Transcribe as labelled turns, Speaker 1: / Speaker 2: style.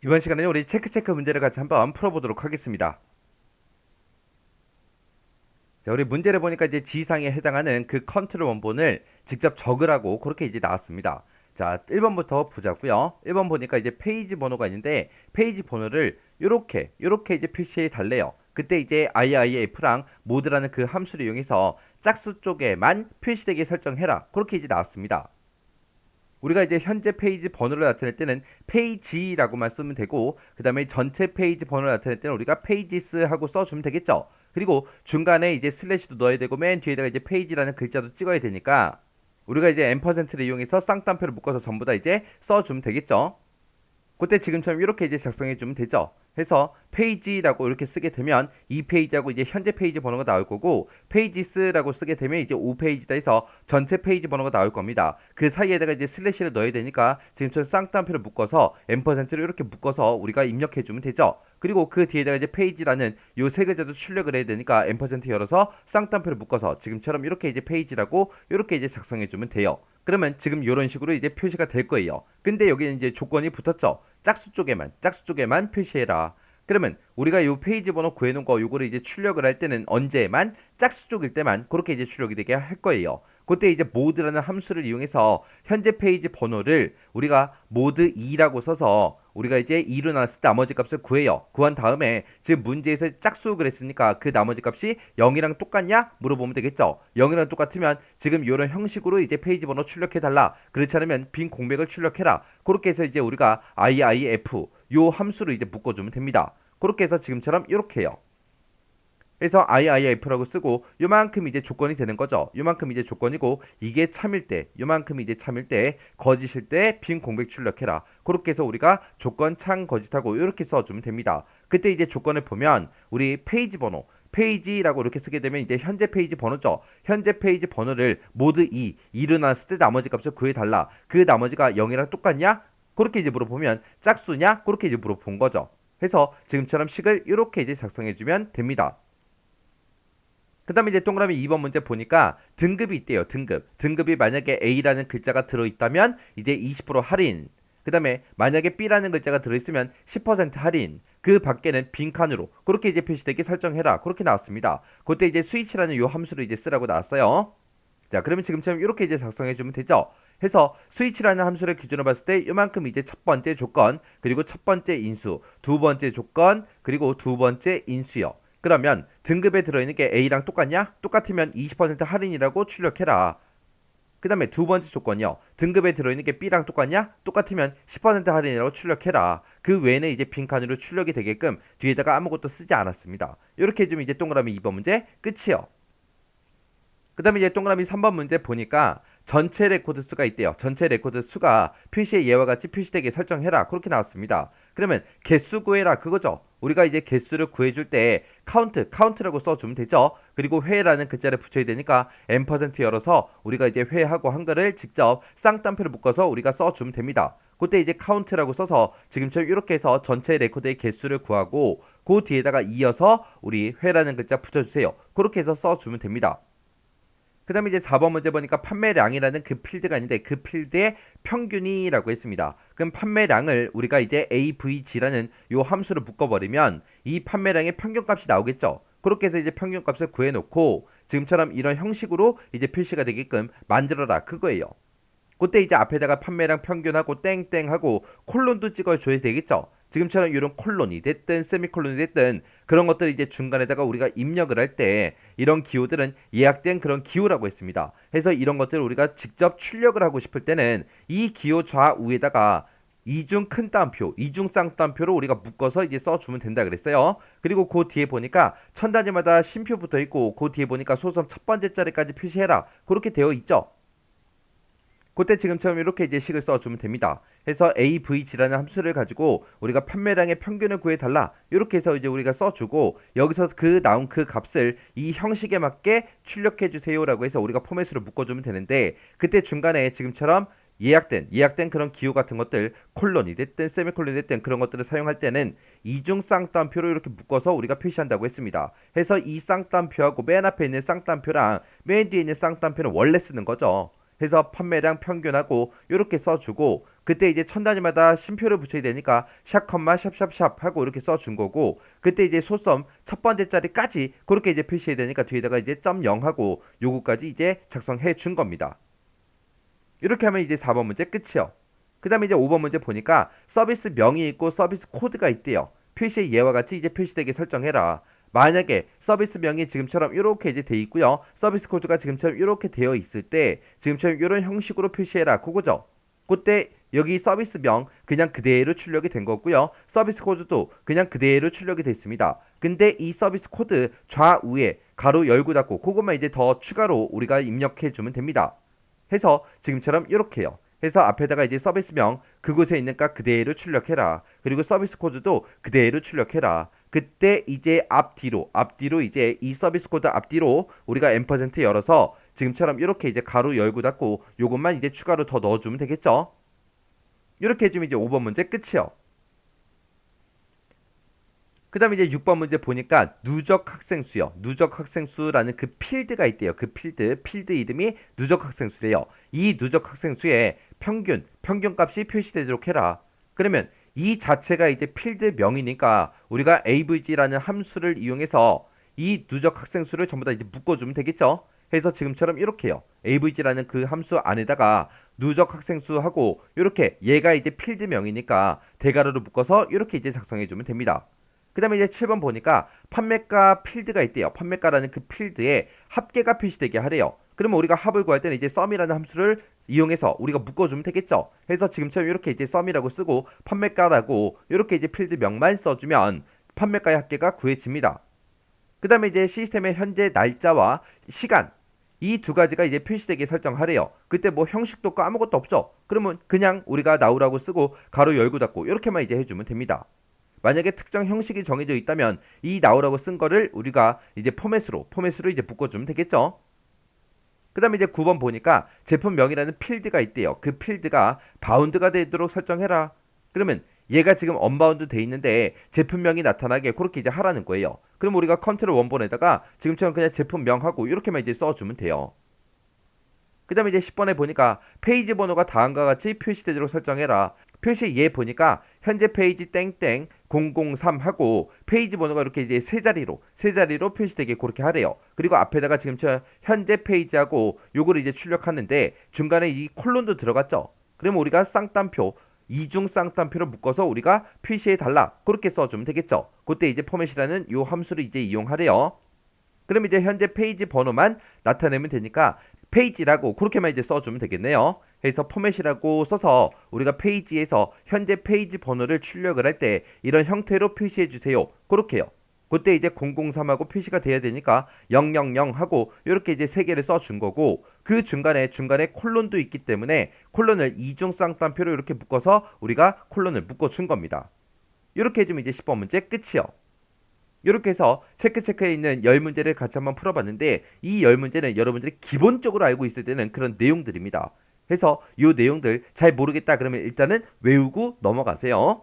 Speaker 1: 이번 시간에는 우리 체크 문제를 같이 한번 풀어보도록 하겠습니다. 자, 우리 문제를 보니까 이제 지상에 해당하는 그 컨트롤 원본을 직접 적으라고 그렇게 이제 나왔습니다. 자, 1번부터 보자고요. 1번 보니까 이제 페이지 번호가 있는데 페이지 번호를 요렇게 이제 표시해 달래요. 그때 이제 IIF랑 모드라는 그 함수를 이용해서 짝수 쪽에만 표시되게 설정해라. 그렇게 이제 나왔습니다. 우리가 이제 현재 페이지 번호를 나타낼 때는 페이지라고만 쓰면 되고, 그 다음에 전체 페이지 번호를 나타낼 때는 우리가 페이지스 하고 써주면 되겠죠. 그리고 중간에 이제 슬래시도 넣어야 되고 맨 뒤에다가 이제 페이지라는 글자도 찍어야 되니까 우리가 이제 앰퍼센트를 이용해서 쌍따옴표를 묶어서 전부 다 이제 써주면 되겠죠. 그때 지금처럼 이렇게 이제 작성해 주면 되죠. 해서 페이지라고 이렇게 쓰게 되면 이 페이지하고 이제 현재 페이지 번호가 나올 거고, 페이지스라고 쓰게 되면 이제 5페이지다 해서 전체 페이지 번호가 나올 겁니다. 그 사이에다가 이제 슬래시를 넣어야 되니까 지금처럼 쌍따옴표를 묶어서 앰퍼센트를 이렇게 묶어서 우리가 입력해 주면 되죠. 그리고 그 뒤에다가 이제 페이지라는 요 세 글자도 출력을 해야 되니까 앰퍼센트 열어서 쌍따옴표를 묶어서 지금처럼 이렇게 이제 페이지라고 이렇게 이제 작성해 주면 돼요. 그러면 지금 이런 식으로 이제 표시가 될 거예요. 근데 여기는 이제 조건이 붙었죠. 짝수 쪽에만 표시해라. 그러면 우리가 이 페이지 번호 구해놓은 거 요거를 이제 출력을 할 때는 언제만 짝수 쪽일 때만 그렇게 이제 출력이 되게 할 거예요. 그때 이제 모드라는 함수를 이용해서 현재 페이지 번호를 우리가 모드 2라고 써서 우리가 이제 2로 나눴을 때 나머지 값을 구해요. 구한 다음에 지금 문제에서 짝수 그랬으니까 그 나머지 값이 0이랑 똑같냐? 물어보면 되겠죠. 0이랑 똑같으면 지금 이런 형식으로 이제 페이지 번호 출력해달라. 그렇지 않으면 빈 공백을 출력해라. 그렇게 해서 이제 우리가 IIF 요 함수를 이제 묶어주면 됩니다. 그렇게 해서 지금처럼 이렇게 해요. 그래서 IIF라고 쓰고 요만큼 이제 조건이 되는 거죠. 요만큼 이제 조건이고, 이게 참일 때, 요만큼 이제 참일 때, 거짓일 때 빈 공백 출력해라. 그렇게 해서 우리가 조건 참 거짓하고 이렇게 써주면 됩니다. 그때 이제 조건을 보면 우리 페이지 번호, 페이지라고 이렇게 쓰게 되면 이제 현재 페이지 번호죠. 현재 페이지 번호를 모드 2로 나눴을 때 나머지 값을 구해달라. 그 나머지가 0이랑 똑같냐? 그렇게 이제 물어보면 짝수냐? 그렇게 이제 물어본 거죠. 해서 지금처럼 식을 이렇게 이제 작성해주면 됩니다. 그 다음에 이제 동그라미 2번 문제 보니까 등급이 있대요. 등급이 만약에 A라는 글자가 들어있다면 이제 20% 할인. 그 다음에 만약에 B라는 글자가 들어있으면 10% 할인. 그 밖에는 빈칸으로 그렇게 이제 표시되게 설정해라. 그렇게 나왔습니다. 그때 이제 스위치라는 요 함수를 이제 쓰라고 나왔어요. 자, 그러면 지금처럼 이렇게 이제 작성해주면 되죠. 해서 스위치라는 함수를 기준으로 봤을 때 요만큼 이제 첫 번째 조건, 그리고 첫 번째 인수, 두 번째 조건, 그리고 두 번째 인수요. 그러면 등급에 들어있는 게 A랑 똑같냐? 똑같으면 20% 할인이라고 출력해라. 그 다음에 두 번째 조건이요. 등급에 들어있는 게 B랑 똑같냐? 똑같으면 10% 할인이라고 출력해라. 그 외에는 이제 빈칸으로 출력이 되게끔 뒤에다가 아무것도 쓰지 않았습니다. 이렇게 해주면 이제 동그라미 2번 문제 끝이요. 그 다음에 이제 동그라미 3번 문제 보니까 전체 레코드 수가 있대요. 전체 레코드 수가 표시의 예와 같이 표시되게 설정해라. 그렇게 나왔습니다. 그러면 개수 구해라 그거죠. 우리가 이제 개수를 구해줄 때 카운트라고 써주면 되죠. 그리고 회라는 글자를 붙여야 되니까 앰퍼센트 열어서 우리가 이제 회하고 한글을 직접 쌍따옴표를 묶어서 우리가 써주면 됩니다. 그때 이제 카운트라고 써서 지금처럼 이렇게 해서 전체 레코드의 개수를 구하고 그 뒤에다가 이어서 우리 회라는 글자 붙여주세요. 그렇게 해서 써주면 됩니다. 그 다음에 이제 4번 문제 보니까 판매량이라는 그 필드가 있는데 그 필드의 평균이라고 했습니다. 그럼 판매량을 우리가 이제 AVG라는 요 함수를 묶어버리면 이 판매량의 평균값이 나오겠죠. 그렇게 해서 이제 평균값을 구해놓고 지금처럼 이런 형식으로 이제 표시가 되게끔 만들어라 그거예요. 그때 이제 앞에다가 판매량 평균하고 땡땡하고 콜론도 찍어줘야 되겠죠. 지금처럼 이런 콜론이 됐든 세미콜론이 됐든 그런 것들 이제 중간에다가 우리가 입력을 할 때 이런 기호들은 예약된 그런 기호라고 했습니다. 해서 이런 것들을 우리가 직접 출력을 하고 싶을 때는 이 기호 좌우에다가 이중 큰 따옴표, 이중 쌍따옴표로 우리가 묶어서 이제 써주면 된다 그랬어요. 그리고 그 뒤에 보니까 천 단위마다 쉼표 붙어 있고 그 뒤에 보니까 소수점 첫 번째 자리까지 표시해라. 그렇게 되어 있죠. 그때 지금처럼 이렇게 이제 식을 써주면 됩니다. 해서 AVG라는 함수를 가지고 우리가 판매량의 평균을 구해달라. 이렇게 해서 이제 우리가 써주고 여기서 그 나온 그 값을 이 형식에 맞게 출력해주세요라고 해서 우리가 포맷으로 묶어주면 되는데 그때 중간에 지금처럼 예약된 그런 기호 같은 것들 콜론이 됐든 세미콜론이 됐든 그런 것들을 사용할 때는 이중 쌍따옴표로 이렇게 묶어서 우리가 표시한다고 했습니다. 해서 이 쌍따옴표하고 맨 앞에 있는 쌍따옴표랑 맨 뒤에 있는 쌍따옴표는 원래 쓰는 거죠. 해서 판매량 평균하고 이렇게 써주고 그때 이제 천 단위마다 쉼표를 붙여야 되니까 샵 컴마 샵샵샵 하고 이렇게 써준 거고 그때 이제 소썸 첫 번째 자리까지 그렇게 이제 표시해야 되니까 뒤에다가 이제 .0 하고 요거까지 이제 작성해 준 겁니다. 이렇게 하면 이제 4번 문제 끝이요. 그 다음에 이제 5번 문제 보니까 서비스 명이 있고 서비스 코드가 있대요. 표시의 예와 같이 이제 표시되게 설정해라. 만약에 서비스 명이 지금처럼 이렇게 이제 돼 있고요. 서비스 코드가 지금처럼 이렇게 되어 있을 때 지금처럼 이런 형식으로 표시해라. 그거죠. 그때 여기 서비스 명 그냥 그대로 출력이 된 거고요. 서비스 코드도 그냥 그대로 출력이 됐습니다. 근데 이 서비스 코드 좌우에 가로 열고 닫고 그것만 이제 더 추가로 우리가 입력해 주면 됩니다. 해서 지금처럼 이렇게요. 해서 앞에다가 이제 서비스명 그곳에 있는 값 그대로 출력해라. 그리고 서비스 코드도 그대로 출력해라. 그때 이제 앞뒤로 이제 이 서비스 코드 앞뒤로 우리가 앰퍼센트 열어서 지금처럼 이렇게 이제 가로 열고 닫고 요것만 이제 추가로 더 넣어주면 되겠죠. 이렇게 해주면 이제 5번 문제 끝이요. 그 다음에 이제 6번 문제 보니까 누적 학생수요. 누적 학생수라는 그 필드가 있대요. 그 필드 이름이 누적 학생수래요. 이 누적 학생수의 평균값이 표시되도록 해라. 그러면 이 자체가 이제 필드명이니까 우리가 avg라는 함수를 이용해서 이 누적 학생수를 전부 다 이제 묶어주면 되겠죠. 해서 지금처럼 이렇게요. avg라는 그 함수 안에다가 누적 학생수하고 이렇게 얘가 이제 필드명이니까 대괄호로 묶어서 이렇게 이제 작성해주면 됩니다. 그 다음에 이제 7번 보니까 판매가 필드가 있대요. 판매가라는 그 필드에 합계가 표시되게 하래요. 그러면 우리가 합을 구할 때는 이제 썸이라는 함수를 이용해서 우리가 묶어주면 되겠죠. 해서 지금처럼 이렇게 이제 썸이라고 쓰고 판매가라고 이렇게 이제 필드명만 써주면 판매가의 합계가 구해집니다. 그 다음에 이제 시스템의 현재 날짜와 시간 이 두 가지가 이제 표시되게 설정하래요. 그때 뭐 형식도 없고 아무것도 없죠. 그러면 그냥 우리가 나우라고 쓰고 가로 열고 닫고 이렇게만 이제 해주면 됩니다. 만약에 특정 형식이 정해져 있다면 이 나우라고 쓴 거를 우리가 이제 포맷으로 이제 묶어주면 되겠죠. 그 다음에 이제 9번 보니까 제품명이라는 필드가 있대요. 그 필드가 바운드가 되도록 설정해라. 그러면 얘가 지금 언바운드 돼 있는데 제품명이 나타나게 그렇게 이제 하라는 거예요. 그럼 우리가 컨트롤 원본에다가 지금처럼 그냥 제품명하고 이렇게만 이제 써주면 돼요. 그 다음에 이제 10번에 보니까 페이지 번호가 다음과 같이 표시되도록 설정해라. 표시 얘 보니까 현재 페이지 땡땡 003 하고 페이지 번호가 이렇게 이제 세 자리로 표시되게 그렇게 하래요. 그리고 앞에다가 지금처럼 현재 페이지하고 요거를 이제 출력하는데 중간에 이 콜론도 들어갔죠. 그러면 우리가 쌍따옴표 이중 쌍따옴표로 묶어서 우리가 표시해 달라. 그렇게 써주면 되겠죠. 그때 이제 포맷이라는 요 함수를 이제 이용하래요. 그럼 이제 현재 페이지 번호만 나타내면 되니까 페이지라고 그렇게만 이제 써주면 되겠네요. 해서 포맷이라고 써서 우리가 페이지에서 현재 페이지 번호를 출력을 할 때 이런 형태로 표시해 주세요. 그렇게요. 그때 이제 003하고 표시가 돼야 되니까 000 하고 이렇게 이제 세 개를 써준 거고 그 중간에 콜론도 있기 때문에 콜론을 이중 쌍따옴표로 이렇게 묶어서 우리가 콜론을 묶어준 겁니다. 이렇게 해주면 이제 10번 문제 끝이요. 이렇게 해서 체크에 있는 10문제를 같이 한번 풀어봤는데 이 10문제는 여러분들이 기본적으로 알고 있어야 되는 그런 내용들입니다. 해서 이 내용들 잘 모르겠다 그러면 일단은 외우고 넘어가세요.